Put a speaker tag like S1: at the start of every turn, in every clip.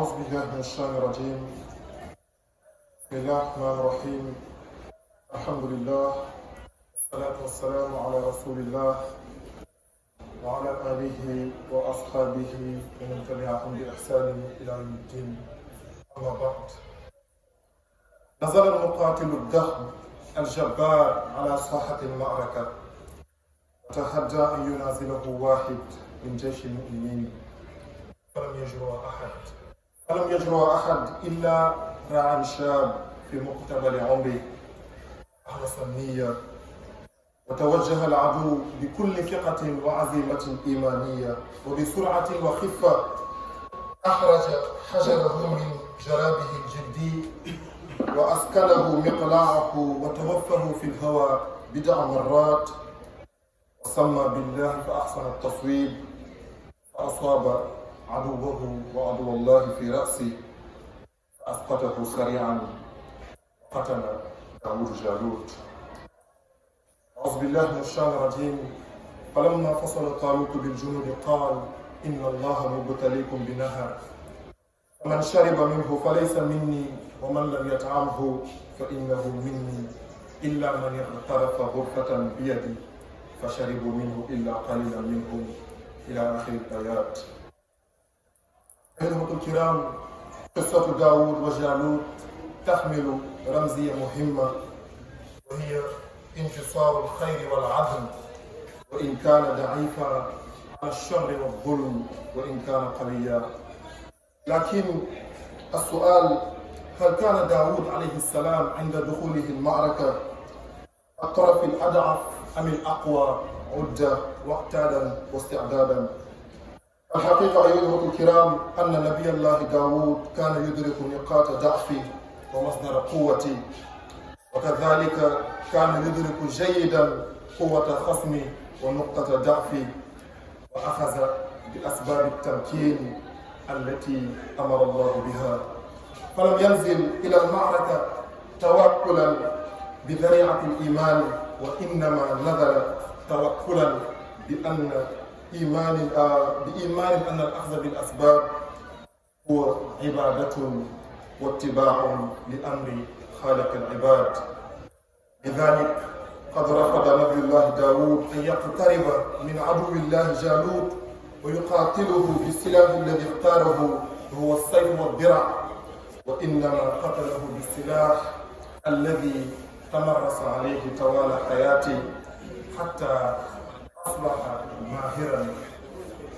S1: أعوذ بالله من الشيطان الرجيم. بسم الله الرحمن الرحيم. الحمد لله والصلاة والسلام على رسول الله وعلى آله وأصحابه ومن تبعهم بإحسان إلى يوم الدين. أما بعد، نزل المقاتل الضخم الجبار على ساحة المعركة وتحدى أن ينازله واحد من جيش المؤمنين، فلم يجرؤ أحد إلا راع شاب في مقتبل عمره أخلص النية، وتوجه العدو بكل ثقة وعزيمة إيمانية، وبسرعة وخفة أخرج حجره من جرابه الجلدي وأسكله مقلاعه وتوفه في الهواء بضع مرات، وسمى بالله فأحسن التصويب، فأصاب عدوه وعدو الله في رأسه فأسقطه سريعا وقتل داود جالوت. أعوذ بالله من الشيطان الرجيم. فلما فصل طالوت بالجنود قال إن الله مبتليكم بنهر فمن شرب منه فليس مني ومن لم يطعمه فإنه مني إلا من اغترف غرفة بيدي فشربوا منه إلا قليلا منهم إلى آخر الآيات. أيها الكرام، قصة داود وجالوت تحمل رمزية مهمة، وهي انتصار الخير والعدل وإن كان ضعيفا على الشر والظلم وإن كان قويا. لكن السؤال، هل كان داود عليه السلام عند دخوله المعركة الطرف الأضعف أم الأقوى عدة واعتادا واستعدادا؟ الحقيقة أيها الكرام أن نبي الله داود كان يدرك نقاط ضعفه ومصدر قوته، وكذلك كان يدرك جيدا قوة خصمه ونقطة ضعفه، وأخذ بأسباب التمكين التي أمر الله بها، فلم ينزل إلى المعركة توكلا بذريعة الإيمان، وإنما نزل توكلا بإيمان أن الأخذ بالأسباب هو عبادة واتباع لأمر خالق العباد. لذلك قد رفض نبي الله داود أن يقترب من عدو الله جالوت ويقاتله بالسلاح الذي اختاره وهو السيف والدرع، وإنما قتله بالسلاح الذي تمرس عليه طوال حياته حتى أصبح ماهرا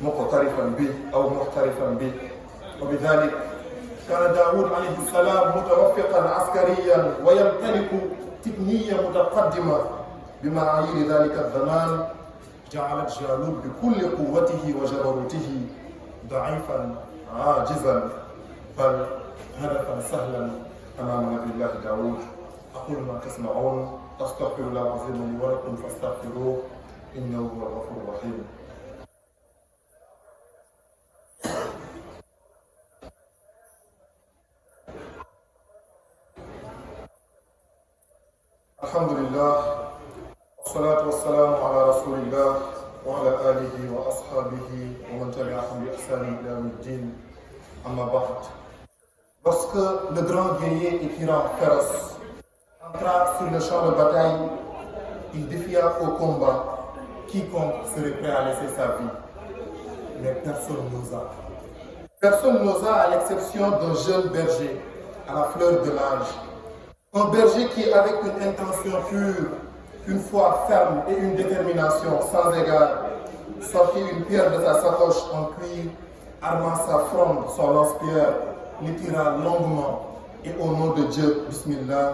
S1: مقترفا به أو محترفا به. وبذلك كان داود عليه السلام متوفقا عسكريا ويمتلك تقنية متقدمة بمعايير ذلك الزمان جعلت جالوت بكل قوته وجبروته ضعيفا عاجزا بل هدفا سهلا أمام نبي الله داود. أقول ما تسمعون، أستغفر الله العظيم لي ولكم فاستغفروه إنه هو الغفور الرحيم. الحمد لله والصلاة والسلام على رسول الله وعلى آله وأصحابه ومن تبعهم بإحسان إلى يوم الدين. أما بعد. Lorsque le grand guerrier et tyran féroce entra sur le champ de bataille, il défia au combat quiconque serait prêt à laisser sa vie. Mais personne n'osa. Personne n'osa à l'exception d'un jeune berger à la fleur de l'âge. Un berger qui, avec une intention pure, une foi ferme et une détermination sans égard, sortit une pierre de sa sacoche en cuir, arma sa fronde, son lance-pierre, lui tira longuement et au nom de Dieu, Bismillah,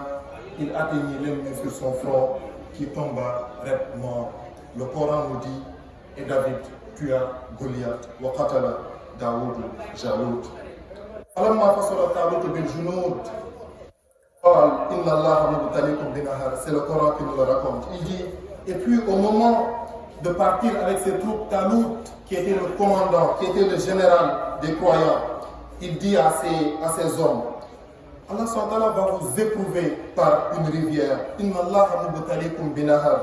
S1: il atteignit l'ennemi sur son front qui tomba raide mort. Le Coran nous dit, et David tua Goliath, wa qatala Daoud Jalut. فلما فصل طالوت بالجنود قال إن الله مبتليكم بنهر. C'est le Coran qui nous le raconte. Il dit, et puis au moment de partir avec ses troupes, Talut, qui était le commandant, qui était le général des croyants, il dit à ses hommes, Allah SWT va vous éprouver par une rivière. Inna Allah mubtalikum binahar.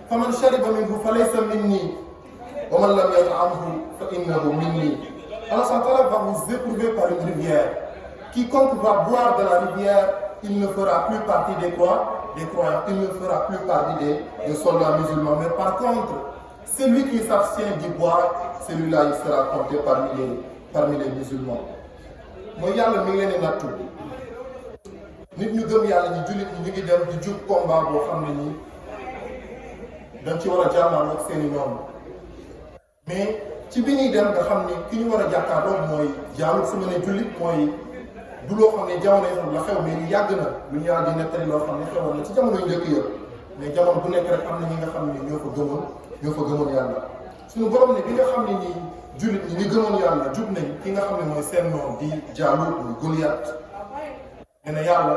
S1: Faman shariba minhu falaysa minni wa man lam yat'amhu fa innahu minni. Allah va vous éprouver par une rivière. Quiconque va boire de la rivière, il ne fera plus partie des croyants, il ne fera plus partie des soldats musulmans. Mais par contre, celui qui s'abstient d'y boire, celui-là, il sera compté parmi les musulmans. mooy yàlla mi ngi leen di nattu nit ñu gëm yàlla ñi jullit ñi ñu ngi dem di jub combat boo xam ne nii dañ ci war a jàmmaarloo ak seeni noonu mais ci bi ñuy dem nga xam ni ki ñu war a jàkkaarloo mooy jaamu su ma ne jullit mooy du loo xam ne jamono yi la xew mais li yàgg na lu ñu yàlla di nettali loo xam ne xewoon na ci jamono yu njëkk yëpp mais jamono bu nekk rek am na ñi nga xam ne ñoo fa gëmoon yàlla suñu borom ne bi nga xam ne nii jullit ñi gëmoon yàlla jub nañ ki nga xam ne mooy seen noon di Jaalut muy Goliath nee na yàlla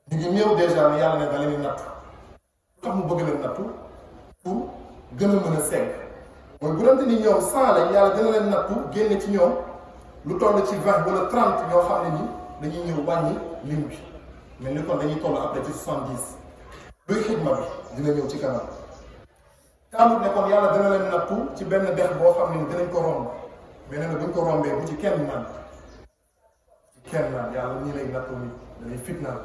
S1: ñu ngi ñëw dèjà ne yàlla ne da leen di nattu tax mu bëgg leen nattu pour gën a mën a segg mooy bu dante ni ñoom 100 lañ yàlla gën a leen nattu génne ci ñoom lu toll ci 20 wala 30 ñoo xam ne ni dañuy ñëw wàññi lim bi mais ni kon dañuy toll après ci 70 luy xidma bi dina ñëw ci kanam Taalut ne kon yàlla dana leen nattu ci benn dex boo xam ne dinañ ko romb mais nee na buñ ko rombee bu ci kenn naan yàlla nii lay nattu ni dañuy fitnaan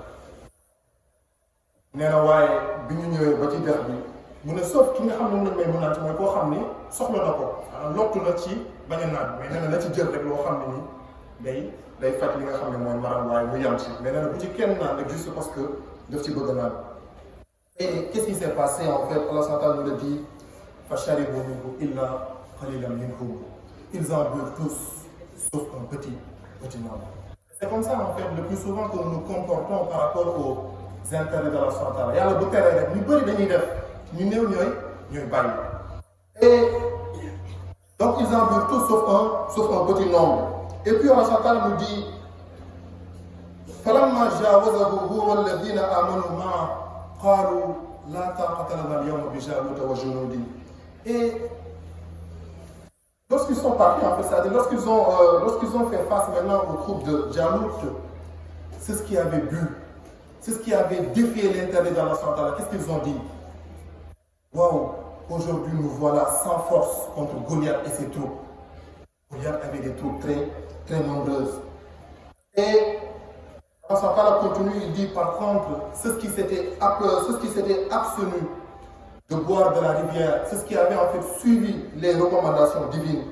S1: nee na waaye bi ñu ñëwee ba ci dex bi mu ne sauf ki nga xam ne moom lañ may mu naan ci mooy koo xam ni soxla na ko lottu na ci bañ a naan mais nee na ci jël rek loo xam ne ni day faj li nga xam ne mooy maram waaye mu yam ci mais nee na bu ci kenn naan rek juste parce que daf ci bëgg naan. Et qu'est-ce qui s'est passé en fait? Allah Subhanahu nous le dit. فَشَرِبُوا مِنْهُ إِلَّا قَلِيلًا مِنْهُمْ. Ils en burent tous, sauf un petit nombre. C'est comme ça en fait le plus souvent que nous nous comportons par rapport aux intérêts de Allah Subhanahu wa ta'ala. Yàlla bu teree rek ñu bëri dañuy def ñu néew ñooy bàyyi. Et donc ils en burent tous sauf un petit nombre. Et puis Allah Subhanahu wa ta'ala nous dit فَلَمَّا جَاوَزَهُ هُوَ الَّذِينَ آمَنُوا مَعَهُ قَالُوا لَا طَاقَةَ لَنَا الْيَوْمَ بِجَالُوتَ وَجُنُودِهِ. Et lorsqu'ils sont partis, en fait, c'est-à-dire lorsqu'ils ont fait face maintenant aux troupes de Jalut, c'est ce qui avait bu, c'est ce qui avait défié l'intérêt d'Allah Subhanahu wa ta'ala. Qu'est-ce qu'ils ont dit? Waouh, aujourd'hui nous voilà sans force contre Goliath et ses troupes. Goliath avait des troupes très, très nombreuses. Et Allah Subhanahu wa ta'ala continue, il dit par contre, c'est ce qui s'était abstenu de boire de la rivière, c'est ce qui avait en fait suivi les recommandations divines.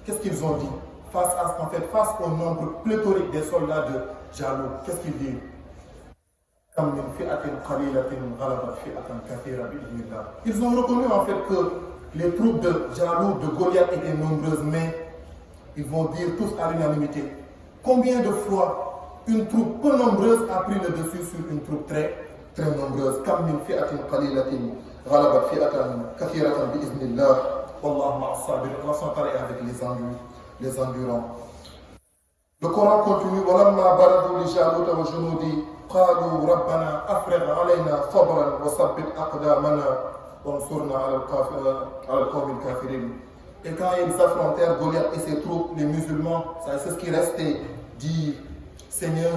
S1: Qu'est-ce qu'ils ont dit face au nombre pléthorique des soldats de Jalut? Qu'est-ce qu'ils disent? Ils ont reconnu en fait que les troupes de Jalut, de Goliath étaient nombreuses, mais ils vont dire tous à l'unanimité. Combien de fois une troupe peu nombreuse a pris le dessus sur une troupe très, très nombreuse? غلبت فئة كثيرة بإذن الله والله مع الصابرين. Allah s'entend avec les endurants. Le Coran continue ولما برزوا لجالوت وجنوده قالوا ربنا أفرغ علينا صبرا وثبت أقدامنا وانصرنا على القوم الكافرين. Et quand ils affrontèrent Goliath et ses troupes, les musulmans, c'est ce qui restait, dit Seigneur,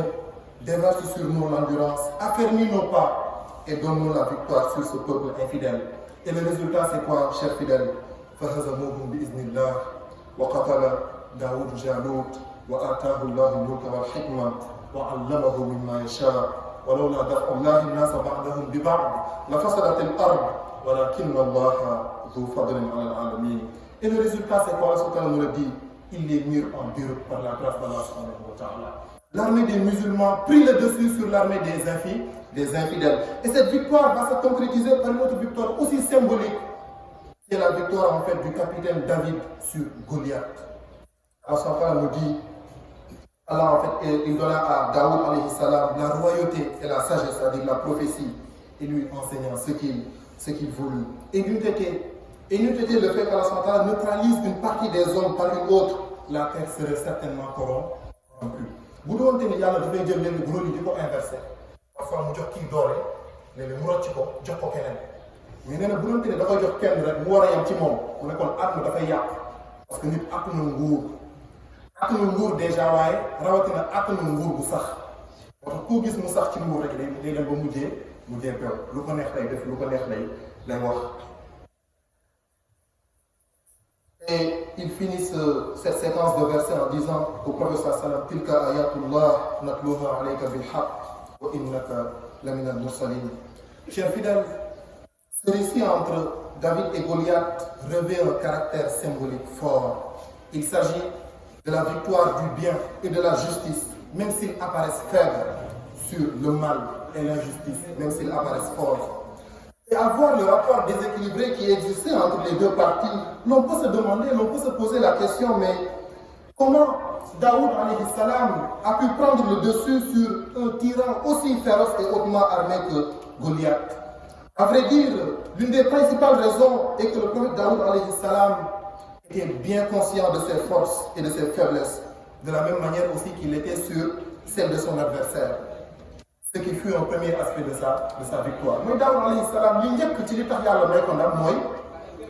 S1: déverse sur nous l'endurance, affermis nos pas et donne-nous la victoire sur ce peuple infidèle. Et le résultat c'est quoi, chers fidèles? فَهَزَمُوهُمْ بِإِذْنِ اللَّهِ وَقَتَلَ دَاوُودُ جَالُوتَ وَآتَاهُ اللَّهُ الْمُلْكَ وَالْحِكْمَةَ وَعَلَّمَهُ مِمَّا يَشَاءُ وَلَوْلَا دَفْعُ اللَّهِ النَّاسَ بَعْضَهُم بِبَعْضٍ لَفَسَدَتِ الْأَرْضُ وَلَكِنَّ اللَّهَ ذُو فَضْلٍ عَلَى الْعَالَمِينَ. Et le résultat c'est quoi? Allah nous le dit, il les mirent en déroute par la grâce d'Allah subhanahu wa ta'ala. L'armée des musulmans prit le dessus sur l'armée des infidèles. Et cette victoire va se concrétiser par une autre victoire aussi symbolique, qui est la victoire en fait du capitaine David sur Goliath. Allah nous dit, Allah en fait, il donna à Daoud alayhi salam la royauté et la sagesse, c'est-à-dire la prophétie, et lui enseignant ce qu'il voulut. Et n'eût été le fait qu'Allah neutralise une partie des hommes par une autre, la terre serait certainement corrompue. Bu doon te ni yàlla dafay jël léegi bu yi di ko inversé parfois mu jox kii doole léegi mu rocc ko jox ko keneen mais nee na bu doon te ni da koy jox kenn rek mu war a yem ci moom mu ne kon àdduna dafay yàq parce que nit àttanul nguur déjà waaye rawatina àttanul nguur bu sax moo tax koo gis mu sax ci nguur rek day dem ba mujjee peew lu ko neex lay def lu ko neex lay wax. Et il finit cette séquence de versets en disant au prophète sallam tilka ayatullah natluha alayka bil haqq wa innaka lamina al-mursalin. Chers fidèles, ce récit entre David et Goliath revêt un caractère symbolique fort. Il s'agit de la victoire du bien et de la justice, même s'ils apparaissent faibles, sur le mal et l'injustice, même s'ils apparaissent forts. Et à voir le rapport déséquilibré qui existait entre les deux parties, l'on peut se demander, l'on peut se poser la question, mais comment Daoud alayhi salam a pu prendre le dessus sur un tyran aussi féroce et hautement armé que Goliath? À vrai dire, l'une des principales raisons est que le prophète Daoud alayhi salam était bien conscient de ses forces et de ses faiblesses, de la même manière aussi qu'il était sur celle de son adversaire. Ce qui fut un premier aspect de sa victoire. Mooy Daawuda alayhi salaam li njëkk ci li tax yàlla may ko ndam mooy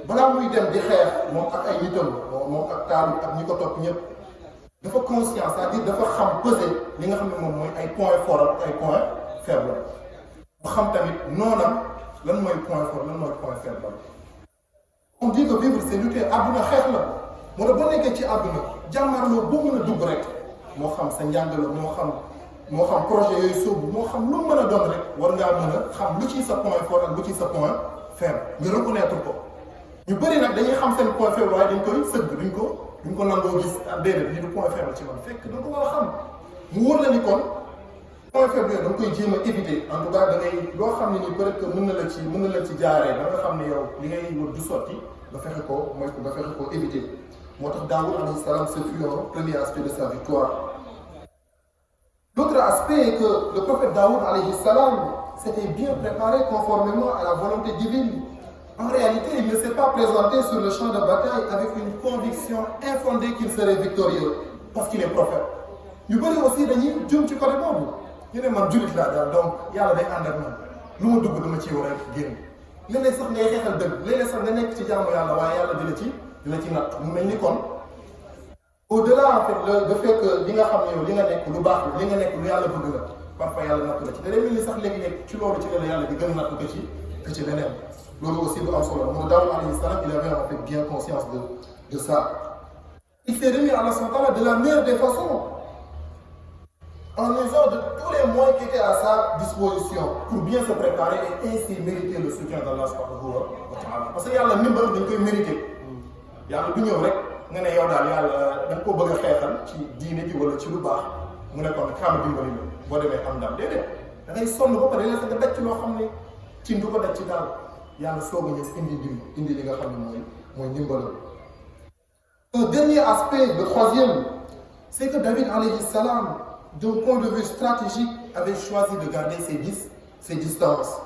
S1: balaa muy dem di xeex moom ak ay nitam moom ak taalu ak ñi ko topp ñëpp dafa conscience, c'est-à-dire dafa xam peser li nga xam ne moom mooy ay points forts ak ay points faibles. mu xam tamit noonam lan mooy point fort lan mooy point faible. On dit que vivre c'est lutter, àdduna xeex la moo tax boo nekkee ci àdduna jàmmarloo boo mën a dugg rek moo xam sa njàng la moo xam projet yooyu sóobu moo xam lu mu mën a doon rek war ngaa mën a xam lu ci sa point fort ak lu ci sa point faible nga reconnaître ko. ñu bëri nag dañuy xam seen point faible waaye dañ koy sëgg duñ ko nangoo gis ak déedéet lii du point faible ci man fekk da nga ko war a xam mu wóor la ni kon point faible yooyu da nga koy jéem a éviter en tout cas da ngay loo xam ne ni peut être que mën na la ci jaaree ba nga xam ne yow li ngay wër du sotti nga fexe ko mooy nga fexe ko éviter. moo tax Daoud alayhi salam ce fut un premier aspect de sa victoire. L'autre aspect est que le prophète Daoud alayhi salam s'était bien préparé conformément à la volonté divine. En réalité, il ne s'est pas présenté sur le champ de bataille avec une conviction infondée qu'il serait victorieux parce qu'il est prophète. ñu bëri aussi dañuy jëm ci côté boobu ñu ne man jullit laa daal donc yàlla day ànd ak man lu ma dugg dama ciy war a génn léeg-léeg sax ngay xeexal dëgg léeg-léeg sax nga nekk ci jaamu yàlla waaye yàlla dina ci natt mu mel ni kon au-delà en fait le fait que li nga xam ne yow li nga nekk lu baax li nga nekk lu yàlla bëgg la parfois yàlla natt la ci te day mel ni sax léegi-léeg ci loolu ci la yàlla di gën a natt que ci leneen loolu aussi lu am solo moom Daoud alayhi salam il avait en fait bien conscience de ça. Il s'est remis à Allah subhanahu wa ta'ala de la meilleure des façons en usant de tous les moyens qui étaient à sa disposition pour bien se préparer et ainsi mériter le soutien d'Allah subhanahu wa ta'ala. Parce que yàlla ndimbal dañ koy mériter yàlla du ñëw rek nga ne yow daal yàlla da nga ko bëgg a xeexal ci diine ji wala ci lu baax mu ne kon xaaral dimbali la boo demee am ndam déedéet da ngay sonn ba pare léeg-léeg nga daj ci loo xam ne ci ndu ko daj ci daal yàlla soog a ñëw indi li nga xam ne mooy ndimbalal. Un dernier aspect, le troisième, c'est que David alayhi salam, d'un point de vue stratégique, avait choisi de garder ses distances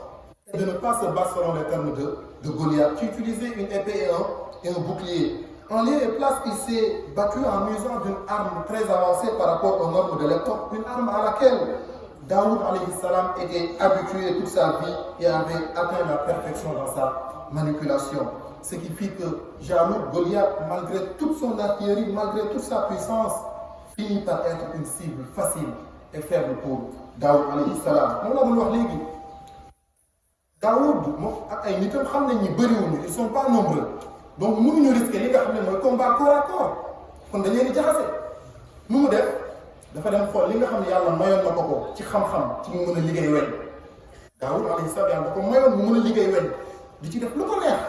S1: et de ne pas se battre selon les termes de Goliath, qui utilisait une épée et un bouclier. En lieu et place, il s'est battu en usant d'une arme très avancée par rapport aux normes de l'époque, une arme à laquelle Daoud alayhi salam était habitué toute sa vie et avait atteint la perfection dans sa manipulation. Ce qui fit que jaloux Goliath, malgré toute son artillerie, malgré toute sa puissance, finit par être une cible facile et faible pour Daoud alayhi salam. moom la mun wax léegi Daoud moom ak ay nitam xam nañ ni bëriwuñu ils sont pas nombreux donc mënuñu risquer li nga xam ne mooy combat corps à corps kon dañ leen di jaxase nu mu def dafa dem xool li nga xam ne yàlla mayoon na ko ci xam-xam ci mu mën a liggéey weñ Daoud alayhi salam yàlla da ko mayoon mu mën a liggéey weñ di ci def lu ko neex.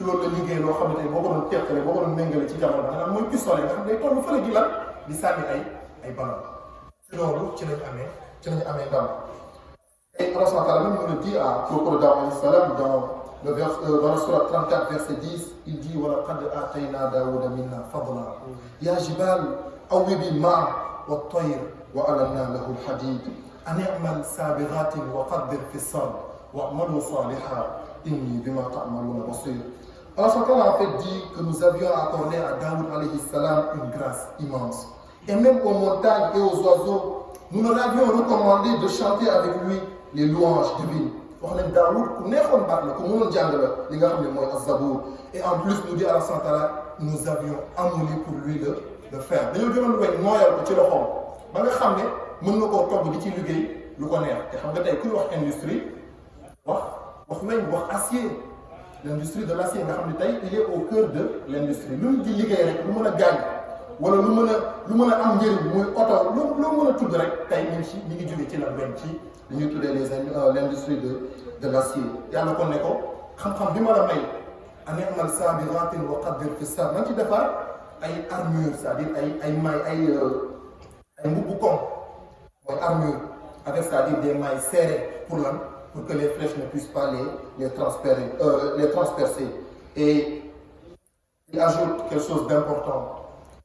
S1: loolu la liggéey loo xamante ni boo ko doon teqale boo ko doon méngale ci jamono maanaam mooy pistolet nga xam ne toll fële di lan di sànni ay ballon ci loolu ci lañu amee ndam. Et Allah subhanahu wa ta'ala même nous le dit à propos de Daoud alayhi salam dans le sourate 34 verset 10 il dit wa laqad atayna Daouda minna fadla ya jibal awwibi ma'ahu wat-tayr wa alanna lahu al-hadid an i'mal sabighatin wa qaddir fi as-sard wa'malu salihan inni bima ta'maluna basir. Allah subhanahu wa ta'ala en fait dit que nous avions accordé à Daoud alayhi salam une grâce immense. Et même aux montagnes et aux oiseaux, nous leur avions recommandé de chanter avec lui les louanges divines. wax nañ Daoud ku neexoon baat la ku mënoon jàng la li nga xam ne mooy az-Zabour. Et en plus nous dit Allah subhanahu wa ta'ala nous avions amolli pour lui le fer. dañoo jëloon weñ nooyal ko ci loxoom ba nga xam ne mën na koo togg di ci liggéey lu ko neex te xam nga tey kuy wax industrie wax weñ wax acier l'industrie de l'acier nga xam ne tey il est au cœur de l'industrie lu mu di liggéey rek lu mën a gaañ wala lu mën a am njëriñ muy oto lu mën a tudd rek tey ñu ngi jóge ci la benn ci li ñuy tuddee l'industrie de l'acier yàlla kon ne ko xam-xam bi ma la may an i'mal saabiratin wa qaddir fi saab nañ ci defar ay armure c'est-à-dire ay mailles ay mbubbu koŋ mooy armure avec c'est-à-dire des mailles serrées pour lan pour que les flèches ne puissent pas les transpercer et il ajoute quelque chose d'important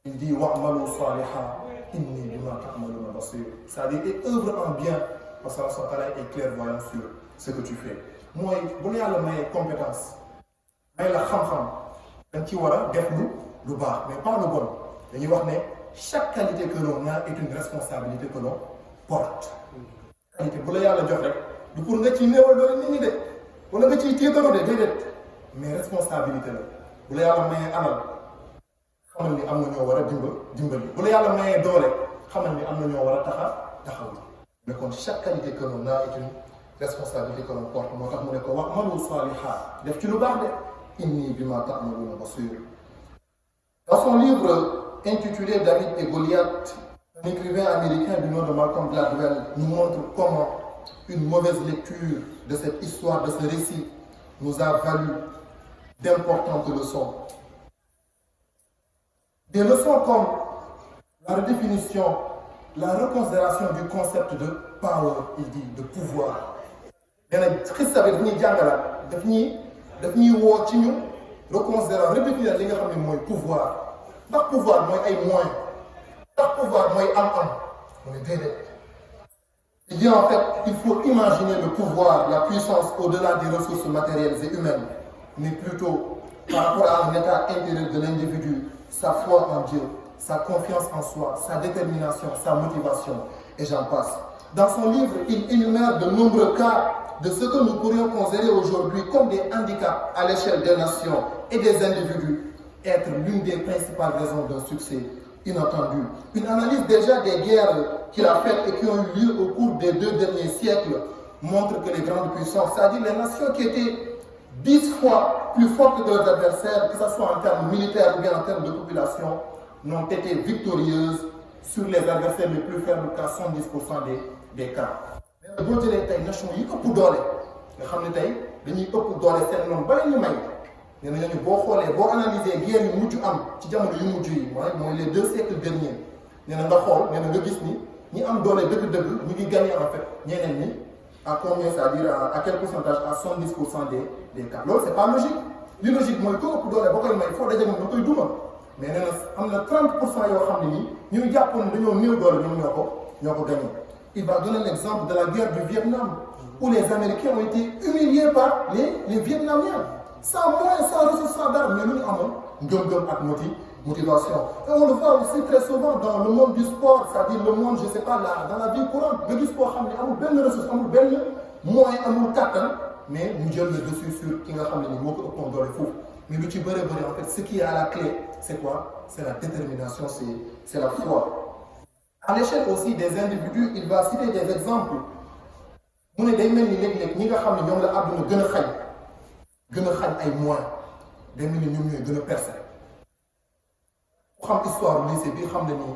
S1: il dit wa'malu salihan inni bima ta'maluna basir c'est-à-dire et œuvre en bien parce que Allah subhanahu wa ta'ala est clairvoyant sur ce que tu fais mooy bu la yàlla mayee compétence may la xam-xam dañ ci war a def lu baax mais pas lu bon dañuy wax ne chaque qualité que l'on a est une responsabilité que l'on porte qualité bu la yàlla jox rek du pour nga ciy néewal doole nit ñi de wala nga ciy tiitaroo de déedéet mais responsabilité la bu la yàlla mayee alal xamal ni am na ñoo war a dimbali bu la yàlla mayee doole xamal ni am na ñoo war a taxaw mais kon chaque qualité que l'on a est une responsabilité que l'on porte moo tax mu ne ko wa'malu salihan def ci lu baax de inni bima ta'maluna basir. Dans son livre intitulé David et Goliath, un écrivain américain du nom de Malcolm Gladwell nous montre comment une mauvaise lecture de cette histoire, de ce récit, nous a valu d'importantes leçons. Des leçons comme la redéfinition, la reconsidération du concept de power, il dit, de pouvoir. nee na Christ bi daf ñuy jàngalaat daf ñuy woo ci ñu reconsidérer redéfinir li nga xam ne mooy pouvoir ndax pouvoir mooy ay moyens ndax pouvoir mooy am-am mu ne déedéet. Il dit en fait il faut imaginer le pouvoir, la puissance au-delà des ressources matérielles et humaines, mais plutôt par rapport à un état intérieur de l'individu, sa foi en Dieu, sa confiance en soi, sa détermination, sa motivation, et j'en passe. Dans son livre, il énumère de nombreux cas de ce que nous pourrions considérer aujourd'hui comme des handicaps à l'échelle des nations et des individus, être l'une des principales raisons d'un succès inattendu. Une analyse déjà des guerres qu'il a faites et qui ont eu lieu au cours des 2 derniers siècles montre que les grandes puissances, c'est-à-dire les nations qui étaient 10 fois plus fortes que leurs adversaires, que ce soit en termes militaires ou bien en termes de population, n'ont été victorieuses sur les adversaires les plus faibles qu'à 70% des cas. boo jëlee tey nation yi ëpp doole nga xam ne tey dañuy ëpp doole seen noonu bala ñu may nee na ñooñu boo xoolee boo analyser guerre yu mujj am ci jamono yu mujj yi mooy les 2 siècles derniers nee na nga xool nee na nga gis ni ñi am doole dëgg-dëgg ñu ngi gagné en fait ñeneen ñi à combien, c'est-à-dire à quel pourcentage, à 70% des cas. Loolu c'est pas logique li logique mooy ko ëpp doole boo koy may foo daje moom nga koy duma mais nee na am na 30% yoo xam ne nii ñuy jàppoon dañoo néew doole ñoom ñoo ko gagné. Il va donner l'exemple de la guerre du Vietnam, où les Américains ont été humiliés par les Vietnamiens. Sans moyens, sans ressources, sans d'armes, mais nous avons ngëm-ngëm ak motivation. Et on le voit aussi très souvent dans le monde du sport, c'est-à-dire le monde, je sais pas, dans la vie courante. Le sport, xam ne amul benn ressource, amul benn moyen, amul kàttan, mais mu jël le dessus sur ki nga xam ne ni moo ko ëppoon doole foofu. Mais lu ci bëri en fait, ce qui est à la clé, c'est quoi? C'est la détermination, c'est la foi. À l'échelle aussi des individus, il va citer des exemples. mu ne day mel ni léeg-léeg ñi nga xam ne ñoom la àdduna gën a xañ ay moyens day mel ni ñoom ñooy gën a percé ku xam histoire lycée bi xam ne nii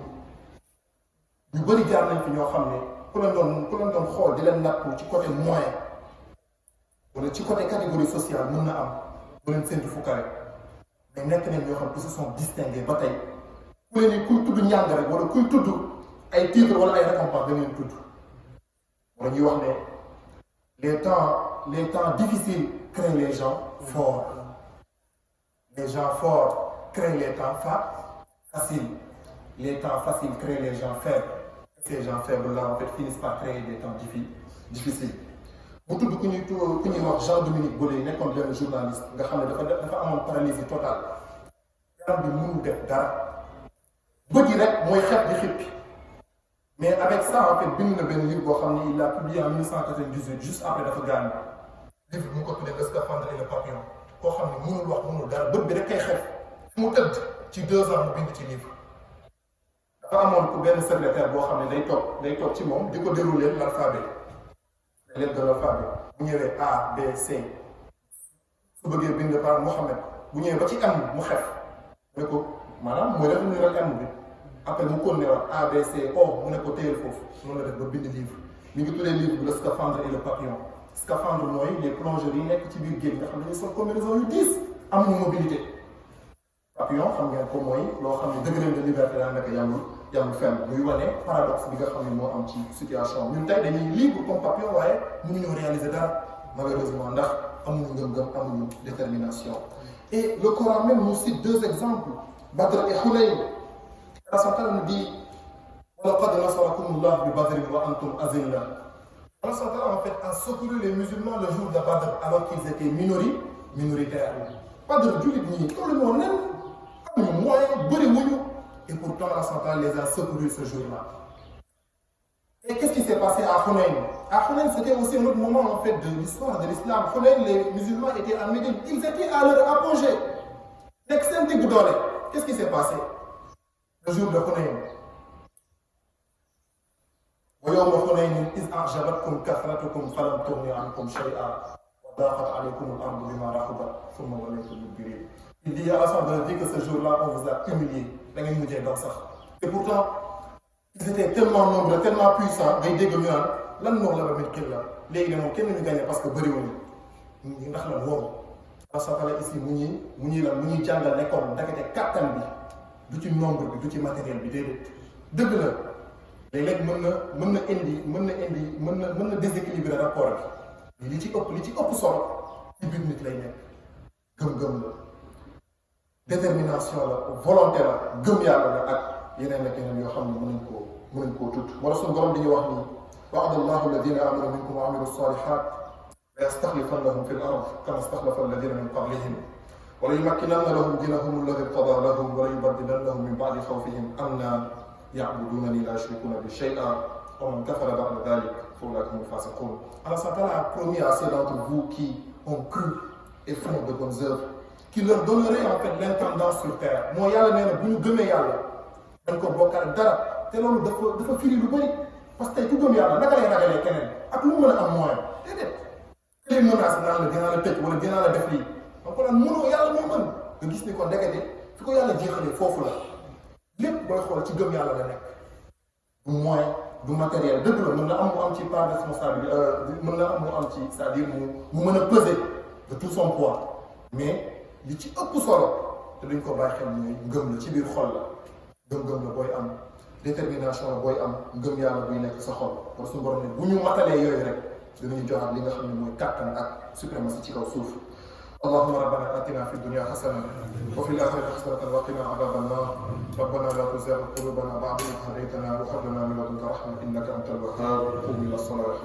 S1: ñu bëri jaar nañ fi ñoo xam ne ku leen doon xool di leen natt ci côté moyen wala ci côté catégorie sociale mën na am bu leen séntu fukka rek mais nekk nañ ñoo xam ne ils se sont distingués ba tey ku leen ni kuy tudd njàng rek wala kuy tudd ay titres wala ay récompenses da ngeen tudd wala ñuy wax ne les temps difficiles créent les gens forts. Les gens forts créent les temps faciles. Les temps faciles créent les gens faibles. Ces gens faibles-là, en fait, finissent par créer des temps difficiles. mu tudd ku ñuy wax Jean-Dominique Bollé nekkoon benn journaliste nga xam ne dafa amoon paralysie totale. yaram bi mënul def dara. bët yi rek mooy xef di xippi. Mais avec ça, en fait, bind na benn livre boo xam ne il l'a publié en 1998 juste après dafa gaañu. livre bi mu ko tuddee Le scaphandre et le papillon koo xam ne mënul wax mënul dara bët bi rek kay xef fu mu tëdd ci 2 ans mu bind ci livre. dafa amoon ku benn secrétaire boo xam ne day toog ci moom di ko dérouler l'alphabet les lettres de l'alphabet bu ñëwee A B C su bëggee bind par Mohamed bu ñëwee ba ci M mu xef mu ne ko maanaam mooy def niral M bi après mu continué wax A B C O mu ne ko téyel foofu noonu la def ba bind livre mi ngi tuddee livre bi le scaphandre et le papillon. Scaphandre mooy les plongeurs yi nekk ci biir géej nga xam ne dañuy sol combinaison yu diis amuñu mobilité. Papillon xam ngeen ko mooy loo xam ne degré de liberté daa nekk yamul fenn muy wane paradoxe bi nga xam ne moo am ci situation ñun tey dañuy libre comme papillon waaye mënuñoo réaliser dara malheureusement ndax amuñu ngëm-ngëm amuñu détermination. Et le Coran même nous cite deux exemples, Badr et Hunayn. Allah Subhanahu nous dit وَلَقَدْ نَصَرَكُمُ اللَّهُ بِبَدْرٍ وَأَنْتُمْ أَذِلَّةٌ. Allah Subhanahu en fait a secouru les musulmans le jour de Badr alors qu'ils étaient minoritaires. Badr jullit ñi tollu ñoo nen amuñu moyen bëri wuñu et pourtant Allah Subhanahu les a secourus ce jour-là. Et qu'est-ce qui s'est passé à Hunayn? À Hunayn, c'était aussi un autre moment en fait de l'histoire de l'islam. Hunayn, les musulmans étaient à Médine, ils étaient à leur apogée. Qu'est-ce qui s'est passé le jour de Hunayn? ويوم حنين إذ أعجبتكم كثرتكم فلم تغن عنكم شيئا وضاقت عليكم الأرض بما رحبت ثم وليتم مدبرين. Il dit à la fin de dire que ce jour-là on vous a humilié da ngeen mujjee daw sax. Et pourtant ils étaient tellement nombreux tellement puissants ngay dégg ñu naan lan noonu la ba mit kii la léegi ne moom kenn ñu gagné parce que bëriwuñu ndax la wóoru asantala ici mu ñuy jàngal nekkoon ndekete kàttan bi du ci nombre bi du ci matériel bi déedéet dëgg la léeg-léeg mën na déséquilibrer rapport bi li ci ëpp solo ci biir nit lay nekk gëm-gëm la détermination la volonté la gëm yàlla la ak yeneen ak yeneen yoo xam ne mën nañ koo tudd wala suñu borom di ñu wax ni wa'ada Allahu alladina amanu minkum wa amilu salihat la yastaxlifannahum fi l-ard kama staxlafa alladina min qablihim wa la yumakkinanna lahum dinahum alladi irtada lahum wa la yubaddilannahum min ba'di xawfihim amna ya'budunani la yushrikuna bi shay'an wa man kafara ba'da dhalik fa ulaika humul fasiqun. Allah Subhanahu a promis à ceux d'entre vous qui ont cru et font de bonnes œuvres qui leur donnerait en fait l'intendance sur terre. Moo yàlla nee na bu ñu gëmee yàlla dañ ko bokkaale dara te loolu dafa firi lu bëri parce que tey ku gëm yàlla naka lay ragalee keneen ak lu mu mën a am moyen déedéet ku lay menace naan la dinaa la tëj wala dinaa la def lii donc naan mënoo yàlla moo mën nga gis ni kon ndekete fi ko yàlla jeexalee foofu la lépp booy xool ci gëm yàlla la nekk du moyen du matériel dëgg la mën na am mu am ci part de responsabilité mën na am mu am ci c'est-à-dire mu mën a peser de tout son poids mais li ci ëpp solo te duñ ko bàyyi xel mooy ngëm la ci biir xol la gëm-gëm la booy am détermination la booy am ngëm yàlla buy nekk sa xol kon suñu borom ne bu ñu matalee yooyu rek dinañu joxaat li nga xam ne mooy kàttan ak suprématie ci kaw suuf. اللهم ربنا آتنا في الدنيا حسنة وفي الآخرة حسنة وقنا عذاب النار ربنا لا تزغ قلوبنا بعد إذ هديتنا وهب لنا من لدنك رحمة إنك أنت الوهاب قم إلى الصلاة.